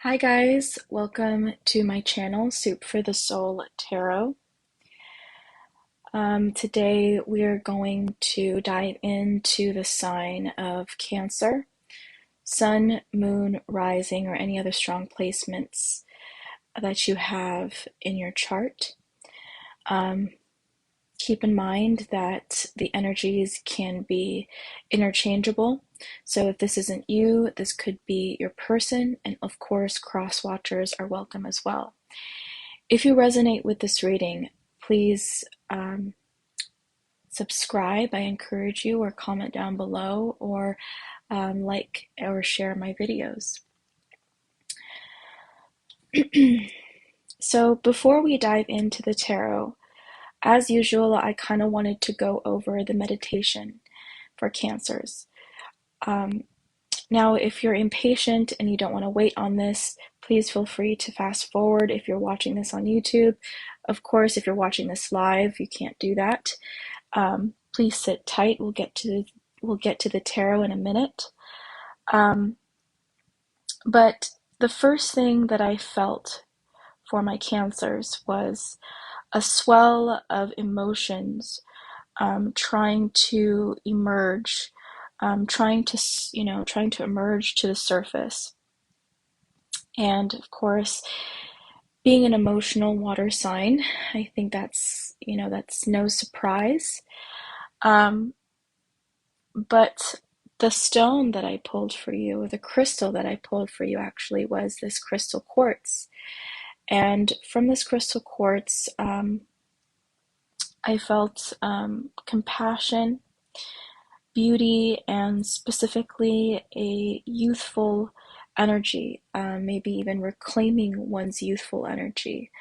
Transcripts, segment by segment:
Hi guys, welcome to my channel, Soup for the Soul Tarot. Today we are going to dive into the sign of Cancer, Sun, Moon, Rising, or any other strong placements that you have in your chart. Keep in mind that the energies can be interchangeable. So if this isn't you, this could be your person, and of course, cross watchers are welcome as well. If you resonate with this reading, please subscribe. I encourage you, or comment down below, or like or share my videos. So before we dive into the tarot, as usual, I kind of wanted to go over the meditation for Cancers. Now, if you're impatient and you don't want to wait on this, please feel free to fast forward if you're watching this on YouTube. Of course, if you're watching this live, you can't do that. Please sit tight. We'll get to the tarot in a minute. But the first thing that I felt for my Cancers was a swell of emotions trying to emerge, trying to emerge to the surface. And of course, being an emotional water sign, I think that's no surprise. But the stone that I pulled for you, or the crystal that I pulled for you, actually was this crystal quartz. And from this crystal quartz, I felt compassion, beauty, and specifically a youthful energy, maybe even reclaiming one's youthful energy.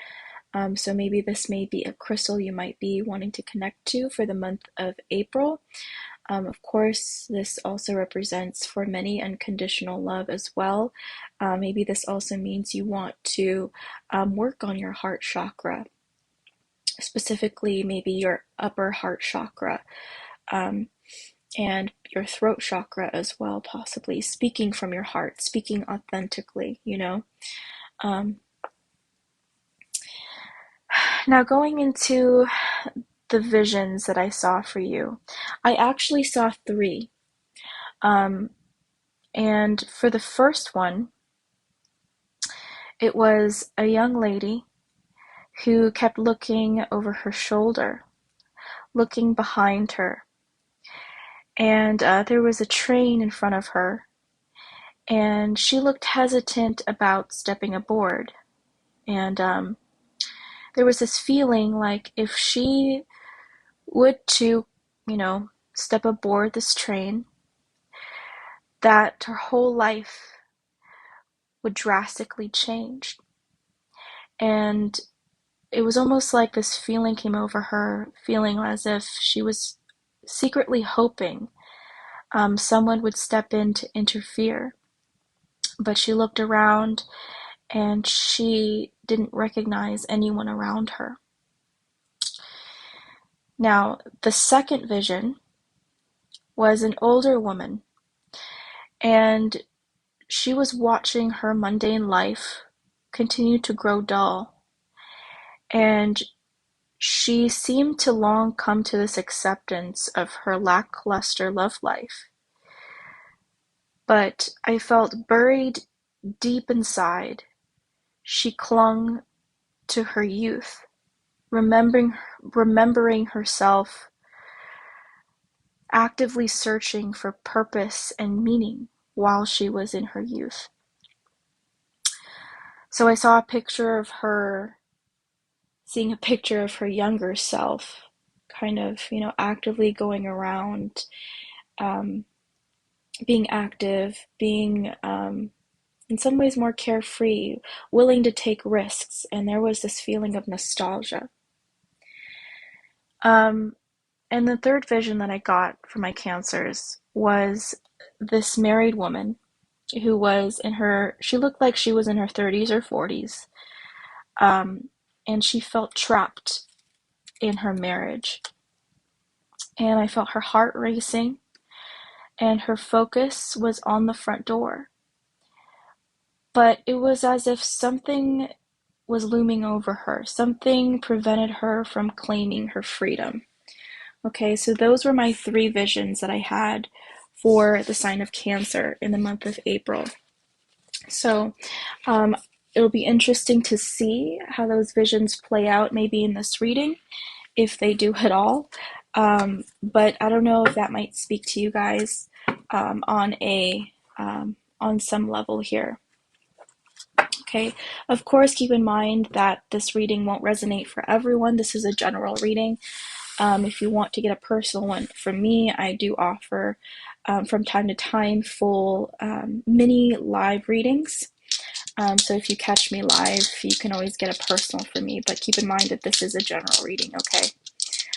So maybe this may be a crystal you might be wanting to connect to for the month of April. Of course, this also represents for many unconditional love as well. Maybe this also means you want to work on your heart chakra, specifically maybe your upper heart chakra, and your throat chakra as well, possibly speaking from your heart, speaking authentically, Now, going into the visions that I saw for you, I actually saw three. And for the first one, it was a young lady who kept looking over her shoulder, looking behind her. And there was a train in front of her, and she looked hesitant about stepping aboard. And there was this feeling like if she would to, step aboard this train, that her whole life would drastically change. And it was almost like this feeling came over her, feeling as if she was secretly hoping someone would step in to interfere. But she looked around and she didn't recognize anyone around her. Now, the second vision was an older woman, and she was watching her mundane life continue to grow dull, and she seemed to long come to this acceptance of her lackluster love life. But I felt buried deep inside, she clung to her youth, remembering herself actively searching for purpose and meaning while she was in her youth. So I saw seeing a picture of her younger self, kind of, actively going around, being active, being, in some ways more carefree, willing to take risks, and there was this feeling of nostalgia. And the third vision that I got for my Cancers was this married woman who was she looked like she was in her 30s or 40s, and she felt trapped in her marriage. And I felt her heart racing, and her focus was on the front door. but it was as if something was looming over her. Something prevented her from claiming her freedom. Okay, so those were my three visions that I had for the sign of Cancer in the month of April. So it'll be interesting to see how those visions play out maybe in this reading, if they do at all. But I don't know if that might speak to you guys on some level here. Okay, of course, keep in mind that this reading won't resonate for everyone. This is a general reading. If you want to get a personal one from me, I do offer from time to time full mini live readings. So if you catch me live, you can always get a personal from me, but keep in mind that this is a general reading, okay?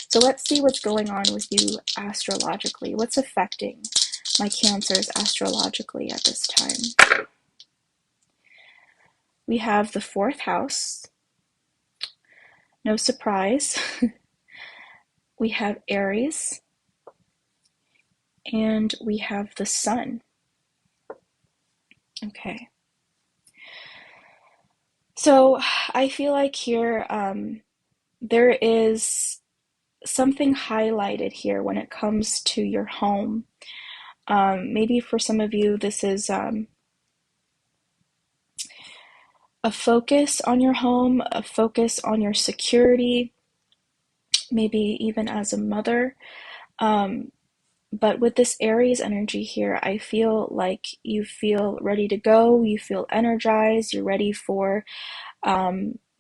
So let's see what's going on with you astrologically. What's affecting my Cancers astrologically at this time? We have the fourth house. No surprise. We have Aries. And we have the Sun. Okay. So I feel like here there is something highlighted here when it comes to your home. Maybe for some of you, this is a focus on your home, a focus on your security, maybe even as a mother. But with this Aries energy here, I feel like you feel ready to go, you feel energized, you're ready for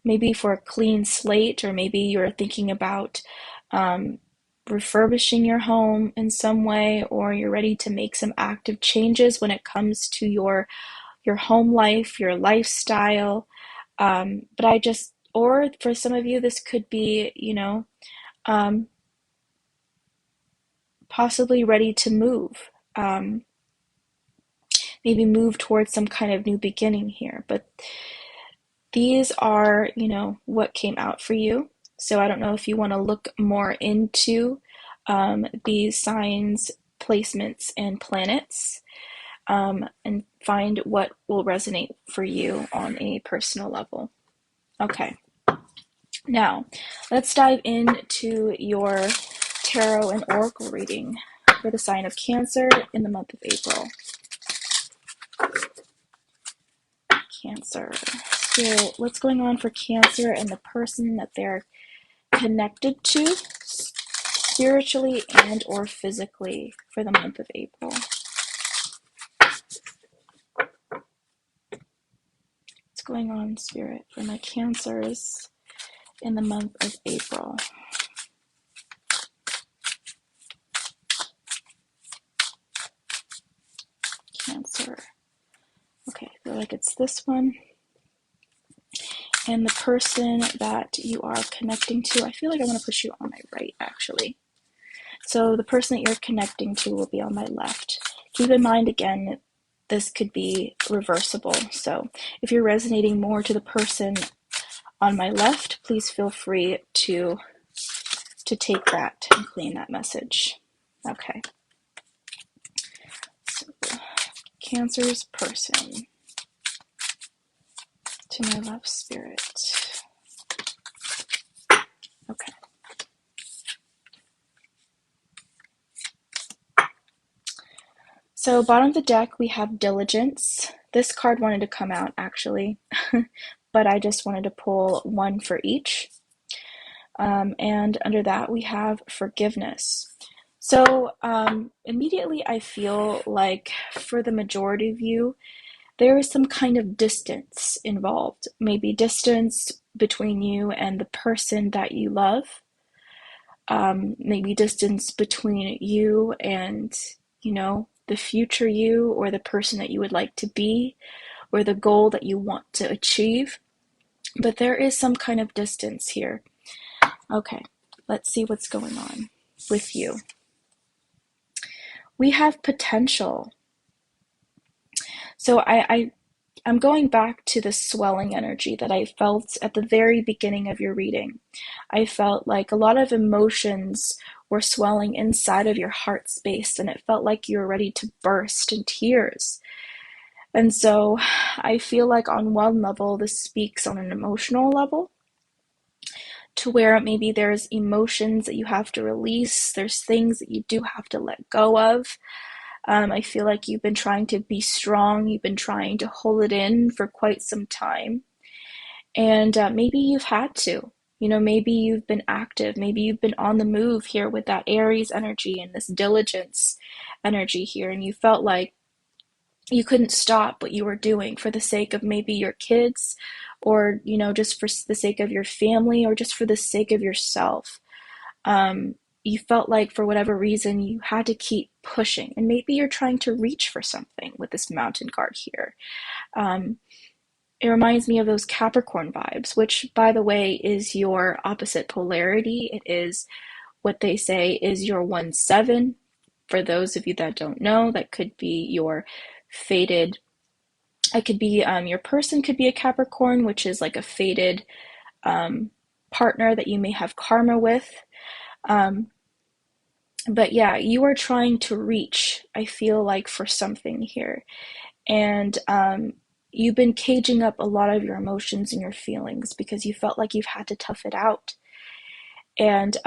maybe for a clean slate, or maybe you're thinking about refurbishing your home in some way, or you're ready to make some active changes when it comes to your home life, your lifestyle. But or for some of you, this could be, possibly ready to move. Maybe move towards some kind of new beginning here. But these are, what came out for you. So I don't know if you want to look more into these signs, placements, and planets, and find what will resonate for you on a personal level. Okay. Now, let's dive into your tarot and oracle reading for the sign of Cancer in the month of April. Cancer. So, what's going on for Cancer and the person that they're connected to spiritually and or physically for the month of April? What's going on, Spirit, for my Cancers in the month of April? Cancer. Okay, I feel like it's this one. And the person that you are connecting to, I feel like I want to push you on my right, actually. So the person that you're connecting to will be on my left. Keep in mind, again, this could be reversible. So if you're resonating more to the person on my left, please feel free to take that and clean that message. Okay. So, Cancer's person to my left, Spirit. Okay. So bottom of the deck, we have Diligence. This card wanted to come out, actually, but I just wanted to pull one for each. And under that, we have Forgiveness. So immediately I feel like for the majority of you, there is some kind of distance involved. Maybe distance between you and the person that you love. Maybe distance between you and, the future you, or the person that you would like to be, or the goal that you want to achieve. But there is some kind of distance here. Okay, let's see what's going on with you. We have potential. So I'm going back to the swelling energy that I felt at the very beginning of your reading. I felt like a lot of emotions were swelling inside of your heart space, and it felt like you were ready to burst in tears. And so I feel like on one level, this speaks on an emotional level, to where maybe there's emotions that you have to release, there's things that you do have to let go of. I feel like you've been trying to be strong, you've been trying to hold it in for quite some time. And maybe you've had to. You know, maybe you've been active, maybe you've been on the move here with that Aries energy and this diligence energy here, and you felt like you couldn't stop what you were doing for the sake of maybe your kids, or, you know, just for the sake of your family, or just for the sake of yourself. You felt like for whatever reason you had to keep pushing, and maybe you're trying to reach for something with this mountain card here. Um, it reminds me of those Capricorn vibes, which, by the way, is your opposite polarity. It is what they say is your 1-7. For those of you that don't know, that could be your fated. It could be your person could be a Capricorn, which is like a fated partner that you may have karma with. Um, but yeah, you are trying to reach, I feel like, for something here. And you've been caging up a lot of your emotions and your feelings because you felt like you've had to tough it out. And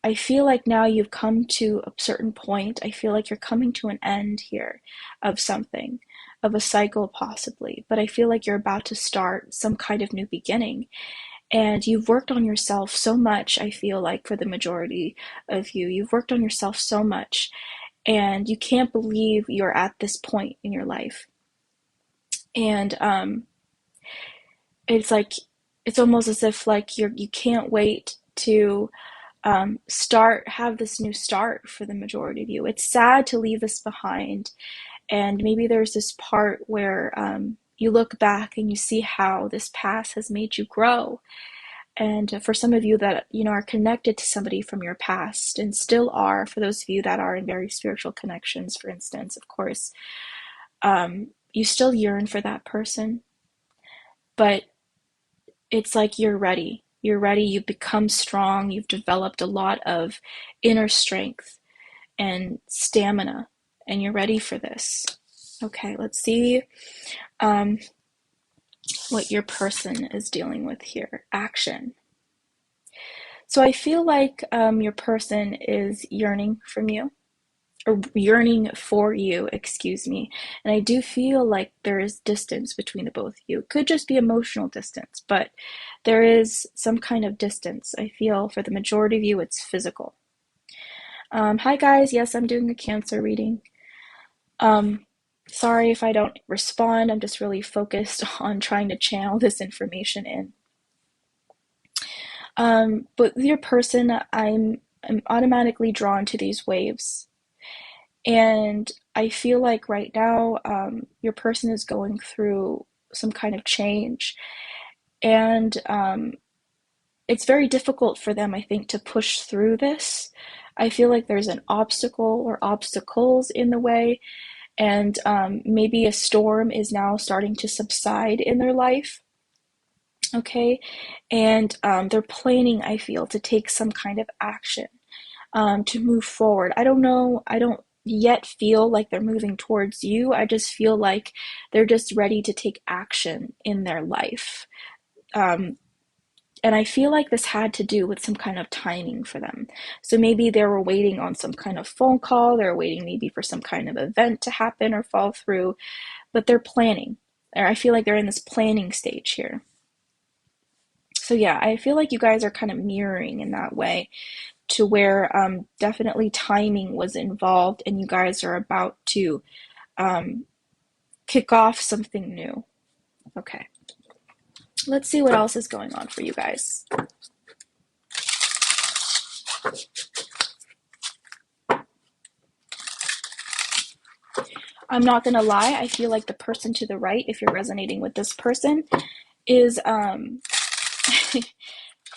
I feel like now you've come to a certain point. I feel like you're coming to an end here of something, of a cycle possibly. But I feel like you're about to start some kind of new beginning. And you've worked on yourself so much, I feel like, for the majority of you. You've worked on yourself so much. And you can't believe you're at this point in your life. And it's like, it's almost as if like you can't wait to have this new start for the majority of you. It's sad to leave this behind, and maybe there's this part where you look back and you see how this past has made you grow. And for some of you that, you know, are connected to somebody from your past and still are, for those of you that are in very spiritual connections, for instance, of course, you still yearn for that person, but it's like you're ready. You're ready. You've become strong. You've developed a lot of inner strength and stamina, and you're ready for this. Okay, let's see what your person is dealing with here. Action. So I feel like your person is yearning from you, or yearning for you, excuse me. And I do feel like there is distance between the both of you. It could just be emotional distance, but there is some kind of distance. I feel for the majority of you, it's physical. Hi guys, yes, I'm doing a Cancer reading. Sorry if I don't respond. I'm just really focused on trying to channel this information in. But with your person, I'm automatically drawn to these waves. And I feel like right now, your person is going through some kind of change. And it's very difficult for them, I think, to push through this. I feel like there's an obstacle or obstacles in the way. And maybe a storm is now starting to subside in their life. Okay. And they're planning, I feel, to take some kind of action, to move forward. I don't know. I don't yet feel like they're moving towards you. I just feel like they're just ready to take action in their life. And I feel like this had to do with some kind of timing for them. So maybe they were waiting on some kind of phone call, they're waiting maybe for some kind of event to happen or fall through, but they're planning. Or I feel like they're in this planning stage here. So yeah, I feel like you guys are kind of mirroring in that way, to where definitely timing was involved and you guys are about to kick off something new. Okay. Let's see what else is going on for you guys. I'm not gonna lie, I feel like the person to the right, if you're resonating with this person, is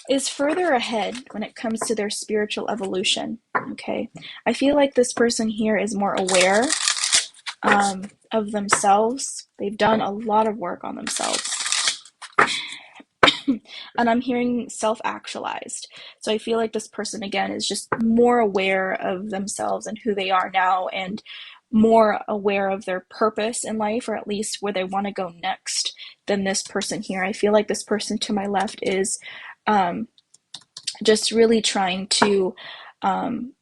is further ahead when it comes to their spiritual evolution. Okay, I feel like this person here is more aware of themselves. They've done a lot of work on themselves. And I'm hearing self-actualized. So I feel like this person, again, is just more aware of themselves and who they are now, and more aware of their purpose in life, or at least where they want to go next, than this person here. I feel like this person to my left is just really trying to, um,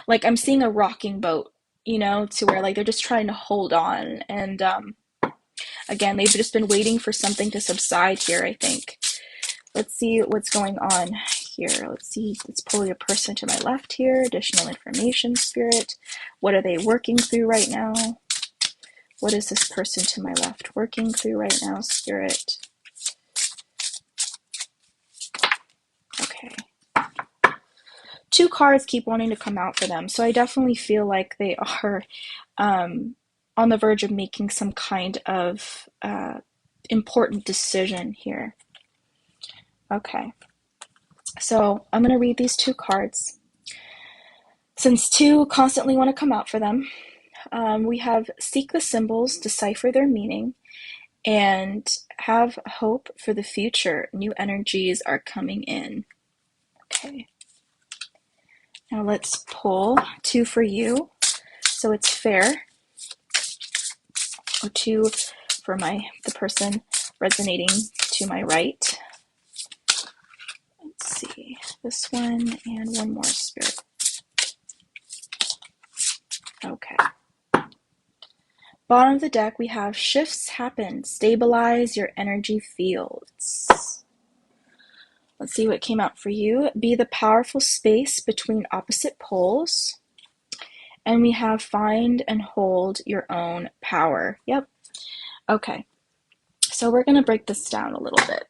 like I'm seeing a rocking boat, to where like they're just trying to hold on. And again, they've just been waiting for something to subside here, I think. Let's see what's going on here. Let's pull your person to my left here. Additional information, Spirit. What are they working through right now? What is this person to my left working through right now, Spirit? Okay. 2 cards keep wanting to come out for them. So I definitely feel like they are on the verge of making some kind of important decision here. Okay. So I'm going to read these 2 cards. Since 2 constantly want to come out for them, we have seek the symbols, decipher their meaning, and have hope for the future. New energies are coming in. Okay. Now let's pull 2 for you, so it's fair. Or 2 for the person resonating to my right. Let's see, this one and one more, Spirit. Okay. Bottom of the deck, we have shifts happen. Stabilize your energy fields. Let's see what came out for you. Be the powerful space between opposite poles. And we have find and hold your own power. Yep. Okay. So we're going to break this down a little bit.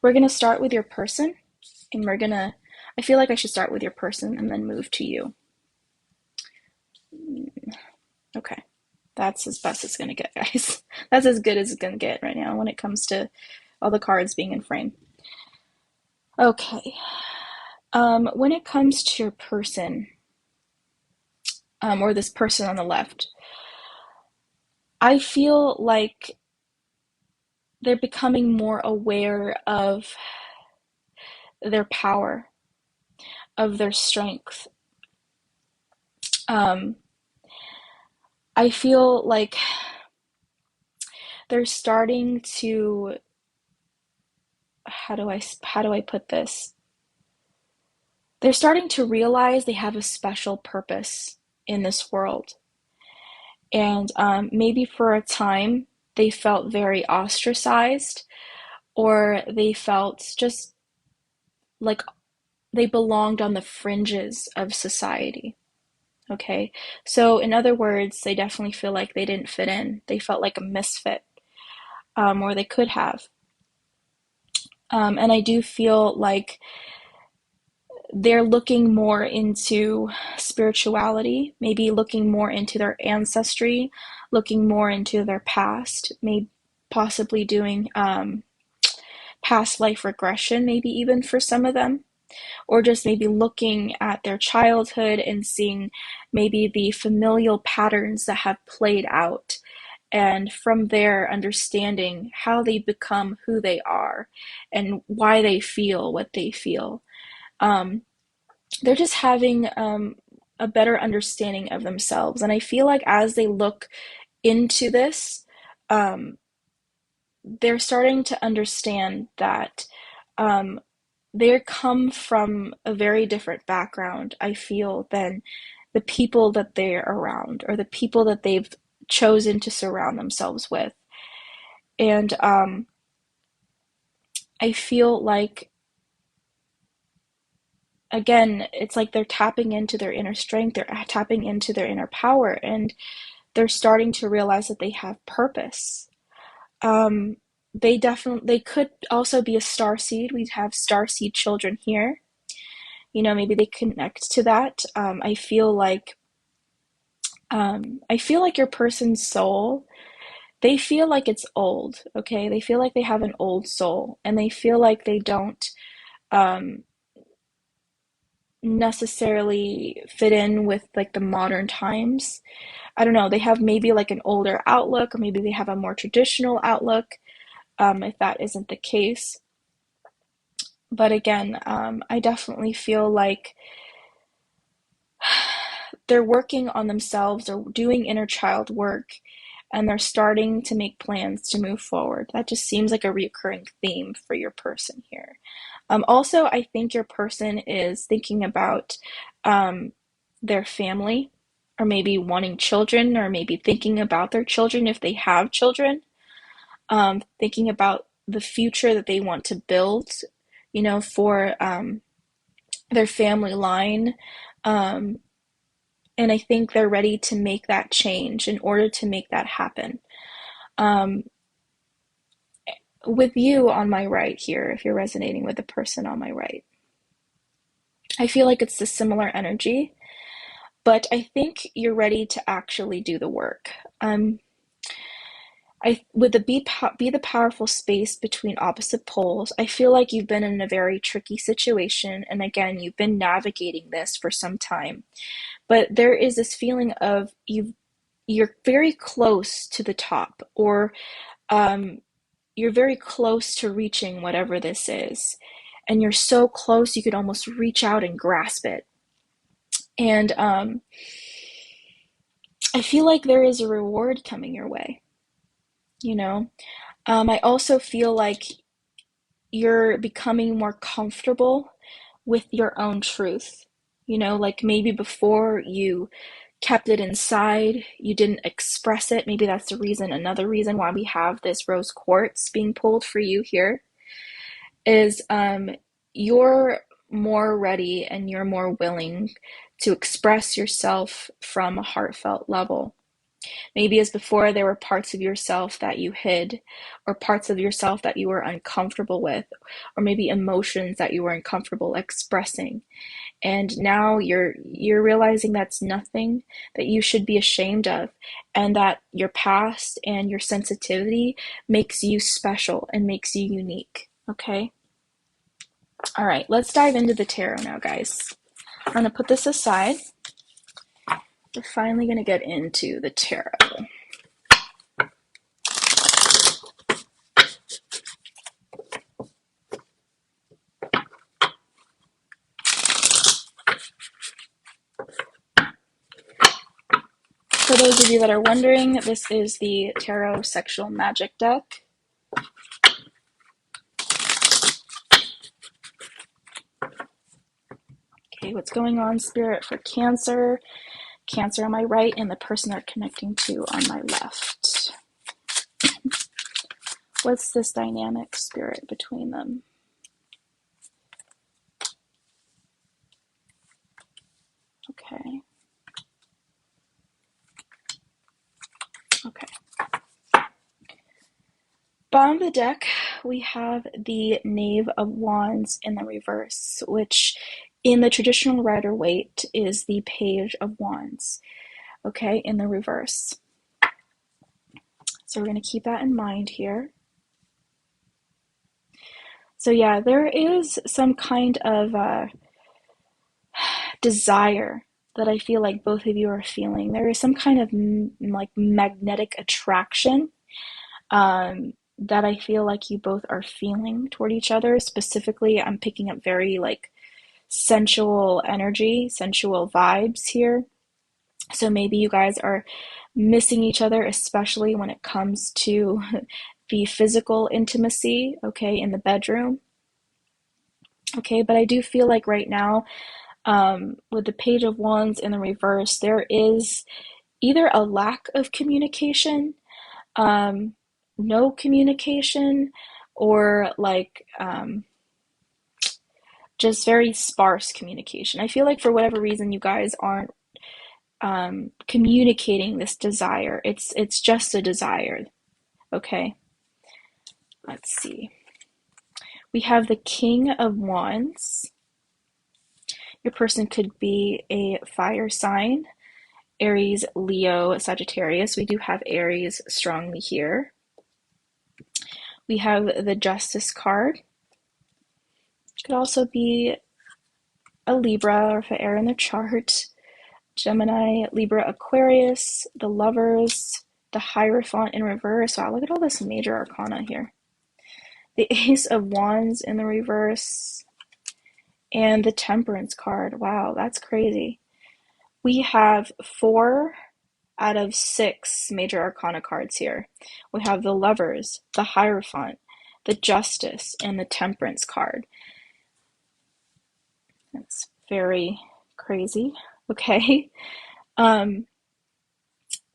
We're going to start with your person. And I feel like I should start with your person and then move to you. Okay. That's as best it's going to get, guys. That's as good as it's going to get right now when it comes to all the cards being in frame. Okay. When it comes to your person, or this person on the left, I feel like they're becoming more aware of their power, of their strength. I feel like they're starting to, how do I put this? They're starting to realize they have a special purpose in this world. And maybe for a time they felt very ostracized, or they felt just like they belonged on the fringes of society. Okay, so in other words, they definitely feel like they didn't fit in. They felt like a misfit, or they could have. And I do feel like they're looking more into spirituality, maybe looking more into their ancestry, looking more into their past, maybe possibly doing past life regression, maybe even for some of them, or just maybe looking at their childhood and seeing maybe the familial patterns that have played out, and from there understanding how they become who they are and why they feel what they feel. They're just having a better understanding of themselves. And I feel like as they look into this, they're starting to understand that they come from a very different background, I feel, than the people that they're around, or the people that they've chosen to surround themselves with. And I feel like, again, it's like they're tapping into their inner strength, they're tapping into their inner power, and they're starting to realize that they have purpose. They could also be a star seed. We have star seed children here. Maybe they connect to that. I feel like your person's soul, they feel like it's old, okay? They feel like they have an old soul, and they feel like they don't um, necessarily fit in with like the modern times. I don't know, they have maybe like an older outlook, or maybe they have a more traditional outlook, if that isn't the case. But again, I definitely feel like they're working on themselves or doing inner child work, and they're starting to make plans to move forward. That just seems like a recurring theme for your person here. Also, I think your person is thinking about their family, or maybe wanting children, or maybe thinking about their children if they have children, thinking about the future that they want to build, for their family line. Um, and I think they're ready to make that change in order to make that happen. Um, with you on my right here, if you're resonating with the person on my right, I feel like it's a similar energy, but I think you're ready to actually do the work. With the be the powerful space between opposite poles, I feel like you've been in a very tricky situation, and again, you've been navigating this for some time. But there is this feeling of you're very close to the top, or you're very close to reaching whatever this is, and you're so close you could almost reach out and grasp it. And I feel like there is a reward coming your way. I also feel like you're becoming more comfortable with your own truth. Like maybe before you kept it inside, you didn't express it. Maybe that's another reason why we have this rose quartz being pulled for you here, is you're more ready and you're more willing to express yourself from a heartfelt level. Maybe as before, there were parts of yourself that you hid, or parts of yourself that you were uncomfortable with, or maybe emotions that you were uncomfortable expressing. And now you're realizing that's nothing that you should be ashamed of, and that your past and your sensitivity makes you special and makes you unique. Okay? All right, let's dive into the tarot now, guys. I'm going to put this aside. We're finally going to get into the tarot. For those of you that are wondering, this is the Tarot Sexual Magic deck. Okay, what's going on, Spirit, for Cancer? Cancer on my right, and the person they're connecting to on my left. What's this dynamic, Spirit, between them? Okay. Okay. Bottom of the deck, we have the Knave of Wands in the reverse, which in the traditional Rider-Waite is the Page of Wands, okay, in the reverse. So we're going to keep that in mind here. So yeah, there is some kind of desire that I feel like both of you are feeling. There is some kind of like magnetic attraction that I feel like you both are feeling toward each other. Specifically, I'm picking up very like sensual energy, sensual vibes here. So maybe you guys are missing each other, especially when it comes to the physical intimacy, okay, in the bedroom. Okay, but I do feel like right now, with the Page of Wands in the reverse, there is either a lack of communication, no communication, or like just very sparse communication. I feel like for whatever reason you guys aren't communicating this desire. It's just a desire. Okay. Let's see. We have the King of Wands. Your person could be a fire sign, Aries, Leo, Sagittarius. We do have Aries strongly here. We have the Justice card. Could also be a Libra, or if I err in the chart, Gemini, Libra, Aquarius, the Lovers, the Hierophant in reverse. Wow, look at all this major arcana here. The Ace of Wands in the reverse, and the Temperance card. Wow, that's crazy. We have 4 out of 6 major arcana cards here. We have the Lovers, the Hierophant, the Justice, and the Temperance card. That's very crazy. Okay. Um,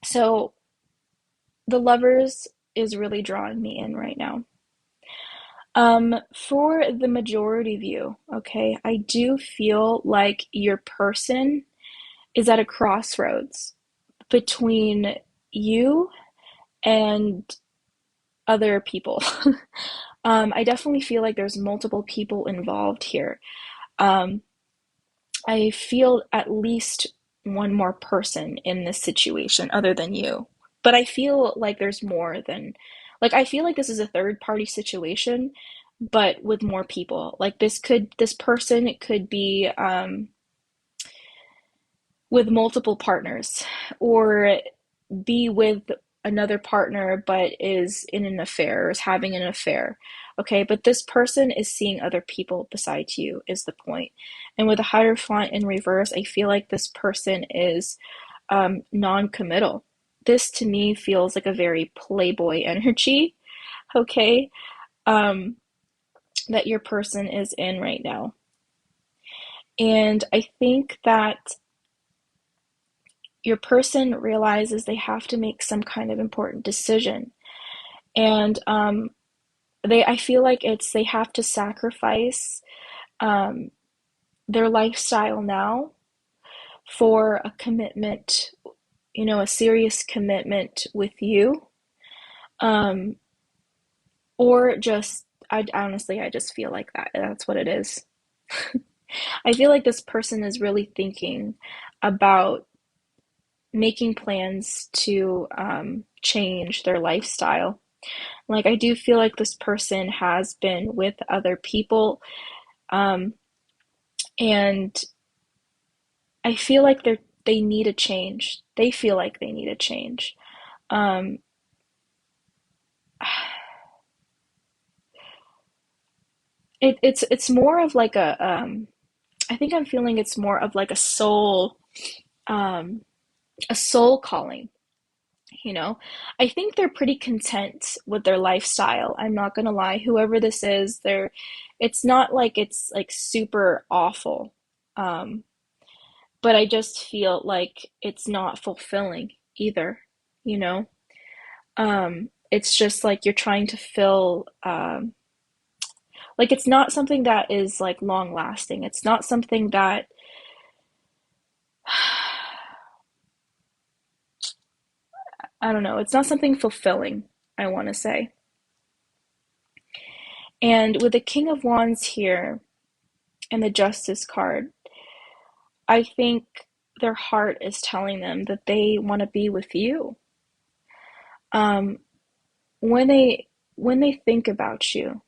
so the Lovers is really drawing me in right now. For the majority view, okay, I do feel like your person is at a crossroads between you and other people. I definitely feel like there's multiple people involved here. Um, I feel at least one more person in this situation other than you. But I feel like there's more than, like, I feel like this is a third party situation, but with more people. Like, this person, it could be with multiple partners, or be with another partner but is in an affair or is having an affair. Okay, but this person is seeing other people besides you, is the point. And with a Hierophant in reverse, I feel like this person is non-committal. This to me feels like a very playboy energy, okay, um, that your person is in right now. And I think that your person realizes they have to make some kind of important decision. And I feel like they have to sacrifice um, their lifestyle now for a commitment, a serious commitment with you. Um, or just, I just feel like that's what it is. I feel like this person is really thinking about making plans to change their lifestyle. Like, I do feel like this person has been with other people, um, and I feel like they need a change. They feel like they need a change. Um, it's more of like I think I'm feeling it's more of like um, a soul calling. You know, I think they're pretty content with their lifestyle. I'm not gonna lie. Whoever this is, it's not like it's like super awful. Um, but I just feel like it's not fulfilling either, you know? It's just like you're trying to fill, like it's not something that is like long lasting. It's not something that, I don't know, it's not something fulfilling, I want to say. And with the King of Wands here and the Justice card, I think their heart is telling them that they want to be with you. Um, when they think about you,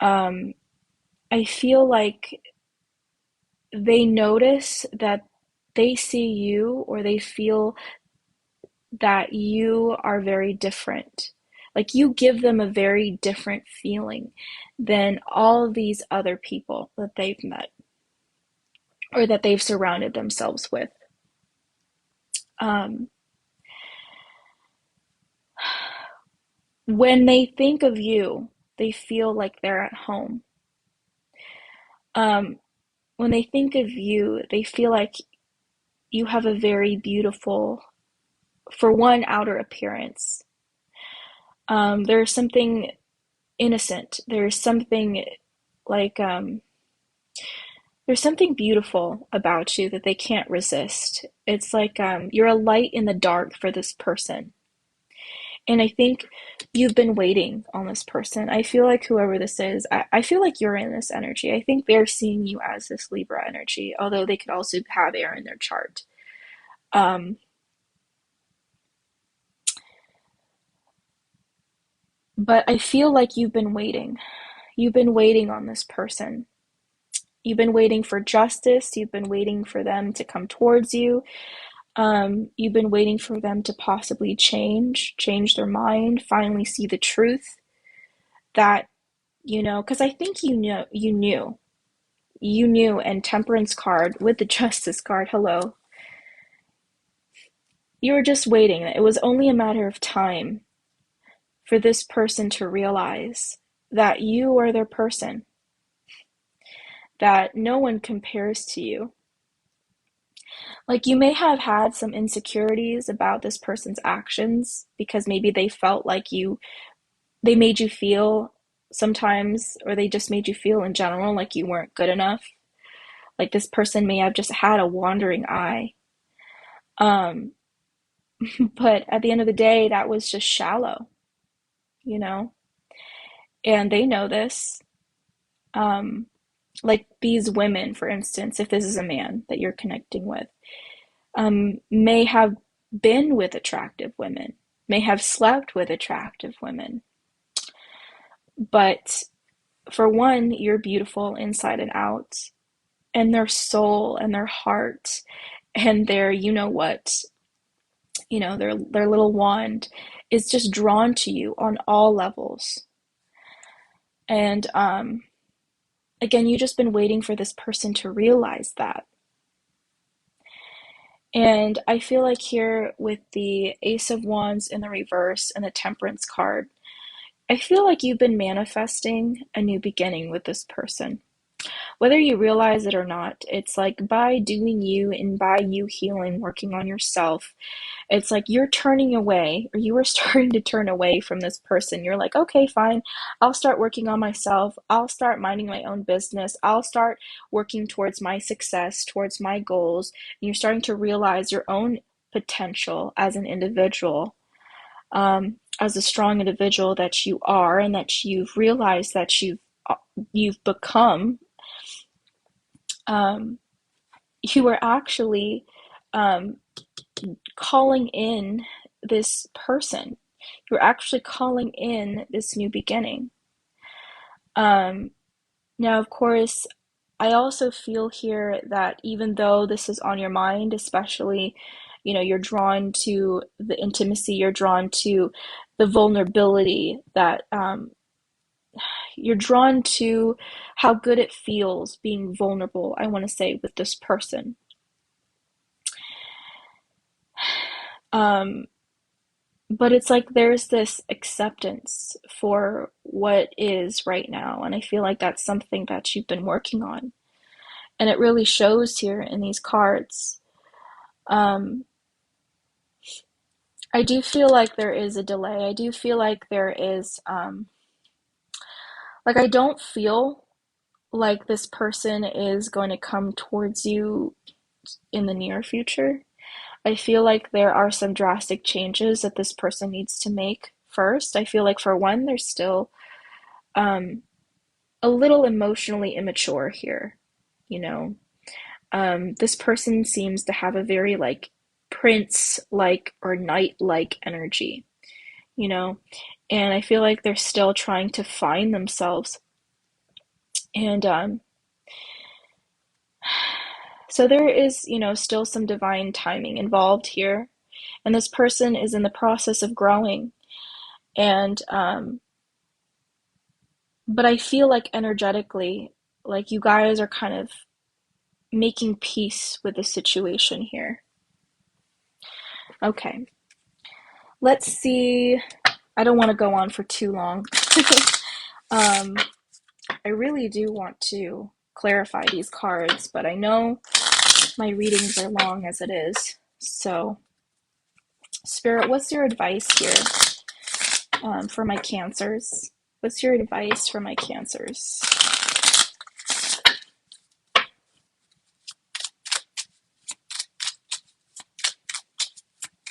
um, I feel like they notice that they see you, or they feel that you are very different. Like, you give them a very different feeling than all these other people that they've met or that they've surrounded themselves with. Um, when they think of you, they feel like they're at home. Um, when they think of you, they feel like you have a very beautiful, for one, outer appearance. There's something innocent. Like, there's something beautiful about you that they can't resist. It's like you're a light in the dark for this person. And I think you've been waiting on this person. I feel like whoever this is, I feel like you're in this energy. I think they're seeing you as this Libra energy, although they could also have air in their chart. Um, but I feel like you've been waiting. You've been waiting on this person. You've been waiting for justice. You've been waiting for them to come towards you. You've been waiting for them to possibly change their mind, finally see the truth that, because I think you knew you knew, and Temperance card with the Justice card, hello. You were just waiting. It was only a matter of time for this person to realize that you are their person, that no one compares to you. Like, you may have had some insecurities about this person's actions because maybe they felt like they made you feel sometimes, or they just made you feel in general like you weren't good enough. Like, this person may have just had a wandering eye. Um, but at the end of the day, that was just shallow, you know? And they know this. Um, like these women, for instance, if this is a man that you're connecting with, may have been with attractive women, may have slept with attractive women. But for one, you're beautiful inside and out, and their soul and their heart and their, you know what, their little wand is just drawn to you on all levels. And again, you've just been waiting for this person to realize that. And I feel like here with the Ace of Wands in the reverse and the Temperance card, I feel like you've been manifesting a new beginning with this person. Whether you realize it or not, it's like by doing you and by you healing, working on yourself, it's like you're turning away, or you were starting to turn away from this person. You're like, okay, fine. I'll start working on myself. I'll start minding my own business. I'll start working towards my success, towards my goals. And you're starting to realize your own potential as an individual, as a strong individual that you are, and that you've realized that you've become. You were actually calling in this person. You're actually calling in this new beginning. Now, of course, I also feel here that even though this is on your mind, especially, you're drawn to the intimacy, you're drawn to the vulnerability, that you're drawn to how good it feels being vulnerable, I want to say, with this person. But it's like there's this acceptance for what is right now, and I feel like that's something that you've been working on, and it really shows here in these cards. Um, I do feel like there is a delay. I do feel like there is, like, I don't feel like this person is going to come towards you in the near future. I feel like there are some drastic changes that this person needs to make first. I feel like, for one, they're still um, a little emotionally immature here, you know. This person seems to have a very, like, prince-like or knight-like energy, you know, and I feel like they're still trying to find themselves. And so there is, still some divine timing involved here, and this person is in the process of growing. And but I feel like energetically, like, you guys are kind of making peace with the situation here. Okay, let's see. I don't want to go on for too long. I really do want to clarify these cards, but I know my readings are long as it is. So, Spirit, what's your advice here for my Cancers? What's your advice for my Cancers?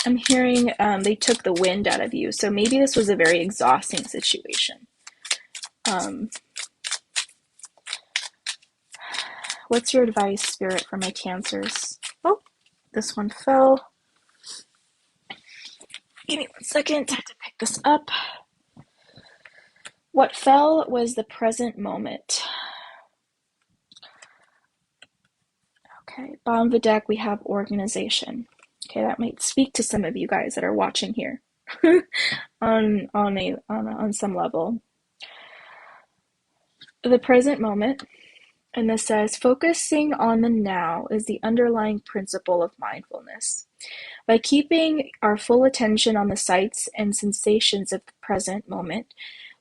I'm hearing they took the wind out of you, so maybe this was a very exhausting situation. What's your advice, Spirit, for my Cancers? Oh, this one fell. Give me 1 second. I have to pick this up. What fell was the present moment. Okay, bottom of the deck, we have organization. Okay, that might speak to some of you guys that are watching here on some level. The present moment, And this says, focusing on the now is the underlying principle of mindfulness. By keeping our full attention on the sights and sensations of the present moment,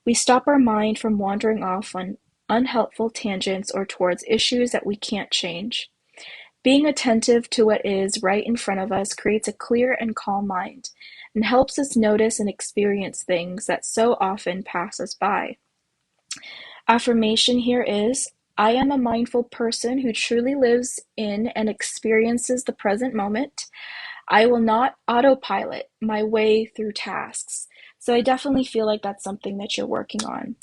we stop our mind from wandering off on unhelpful tangents or towards issues that we can't change. Being attentive to what is right in front of us creates a clear and calm mind and helps us notice and experience things that so often pass us by. Affirmation here is, I am a mindful person who truly lives in and experiences the present moment. I will not autopilot my way through tasks. So I definitely feel like that's something that you're working on.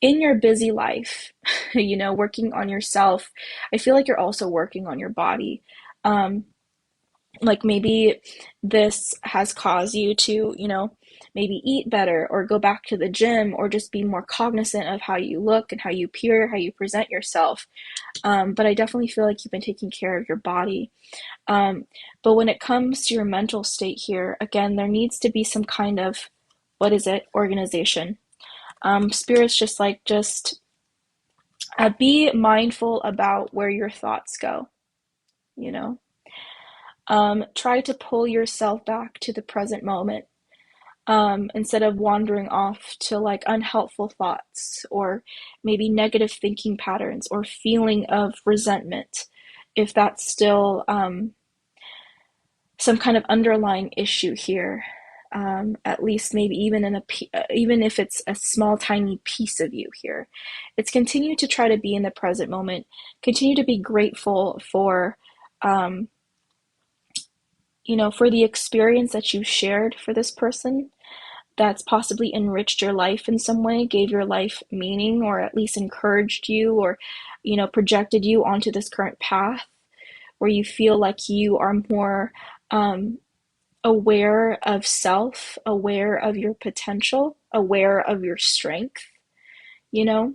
In your busy life, working on yourself, I feel like you're also working on your body. Like maybe this has caused you to, maybe eat better or go back to the gym or just be more cognizant of how you look and how you appear, how you present yourself. But I definitely feel like you've been taking care of your body. But when it comes to your mental state here, again, there needs to be some kind of, organization. Spirit's just be mindful about where your thoughts go, you know. Try to pull yourself back to the present moment, instead of wandering off to like unhelpful thoughts or maybe negative thinking patterns or feeling of resentment, if that's still some kind of underlying issue here. At least maybe even if it's a small tiny piece of you here, it's continue to try to be in the present moment, continue to be grateful for um, for the experience that you shared for this person that's possibly enriched your life in some way, gave your life meaning, or at least encouraged you, or projected you onto this current path where you feel like you are more aware of self, aware of your potential, aware of your strength, you know?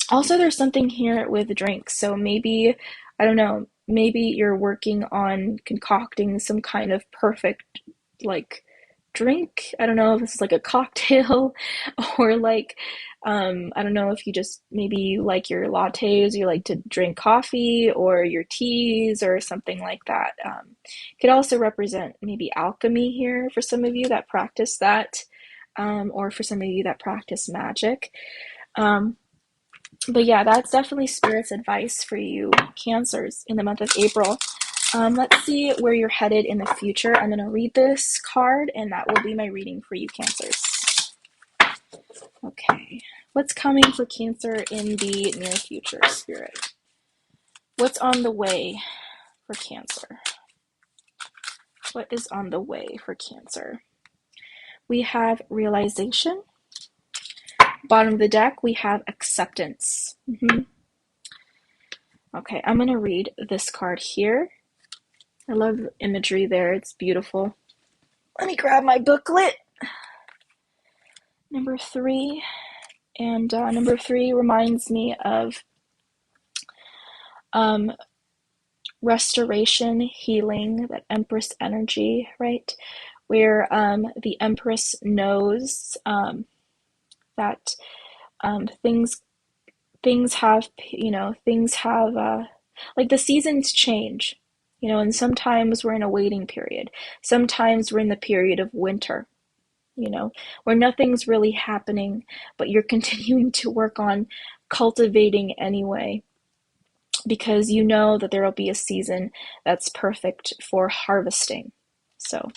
Also, there's something here with drinks. So maybe, I don't know, maybe you're working on concocting some kind of perfect, like, drink. I don't know if it's like a cocktail or like, I don't know if you just maybe you like your lattes, you like to drink coffee or your teas or something like that. Could also represent maybe alchemy here for some of you that practice that, or for some of you that practice magic. Um, but yeah, that's definitely Spirit's advice for you, Cancers, in the month of April. Let's see where you're headed in the future. I'm going to read this card, and that will be my reading for you, Cancers. Okay. What's coming for Cancer in the near future, Spirit? What's on the way for Cancer? What is on the way for Cancer? We have realization. Bottom of the deck, we have acceptance. Okay, I'm going to read this card here. I love the imagery there. It's beautiful. Let me grab my booklet. Number 3. And number 3 reminds me of restoration, healing, that Empress energy, right? Where the Empress knows that things have, like the seasons change, and sometimes we're in a waiting period. Sometimes we're in the period of winter, where nothing's really happening, but you're continuing to work on cultivating anyway, because you know that there will be a season that's perfect for harvesting. So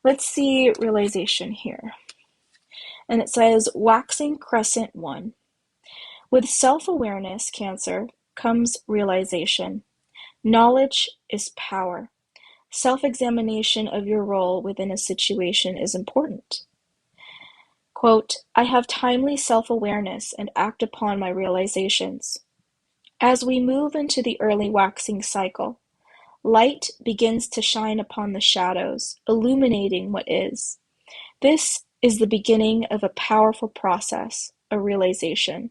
let's see realization here. And it says, waxing crescent 1. With self-awareness, Cancer, comes realization. Knowledge is power. Self-examination of your role within a situation is important. Quote, I have timely self-awareness and act upon my realizations. As we move into the early waxing cycle, light begins to shine upon the shadows, illuminating what is. This is the beginning of a powerful process, a realization.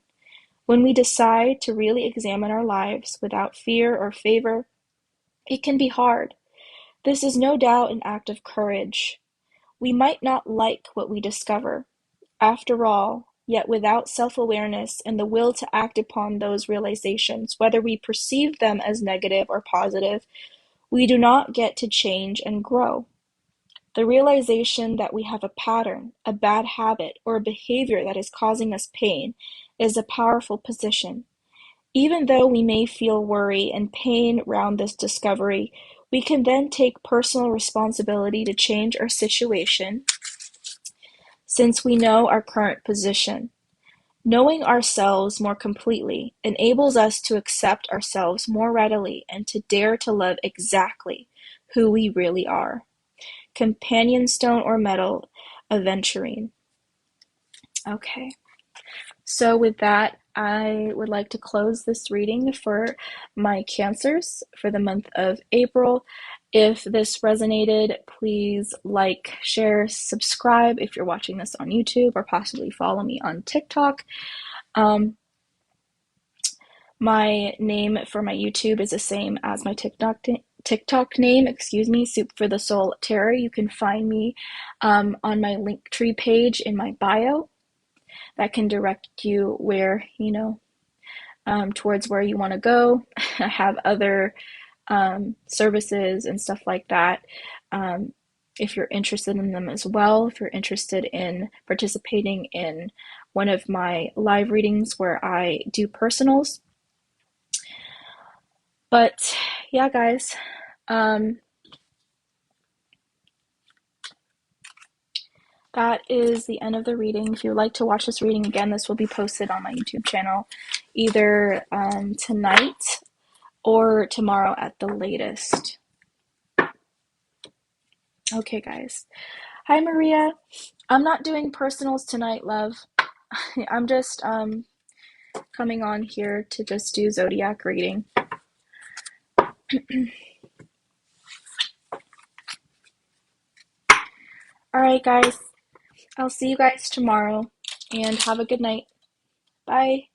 When we decide to really examine our lives without fear or favor, it can be hard. This is no doubt an act of courage. We might not like what we discover. After all, yet without self-awareness and the will to act upon those realizations, whether we perceive them as negative or positive, we do not get to change and grow. The realization that we have a pattern, a bad habit, or a behavior that is causing us pain is a powerful position. Even though we may feel worry and pain around this discovery, we can then take personal responsibility to change our situation since we know our current position. Knowing ourselves more completely enables us to accept ourselves more readily and to dare to love exactly who we really are. Companion stone or metal, aventurine. Okay, so with that, I would like to close this reading for my Cancers for the month of April. If this resonated, please like, share, subscribe if you're watching this on YouTube, or possibly follow me on TikTok. My name for my YouTube is the same as my TikTok name, Soup for the Soul Tarot. You can find me on my Linktree page in my bio. That can direct you where, towards where you want to go. I have other services and stuff like that. If you're interested in them as well, if you're interested in participating in one of my live readings where I do personals. But yeah, guys, that is the end of the reading. If you would like to watch this reading again, this will be posted on my YouTube channel either tonight or tomorrow at the latest. Okay, guys. Hi, Maria. I'm not doing personals tonight, love. I'm just coming on here to just do zodiac reading. All right, guys. I'll see you guys tomorrow, and have a good night. Bye.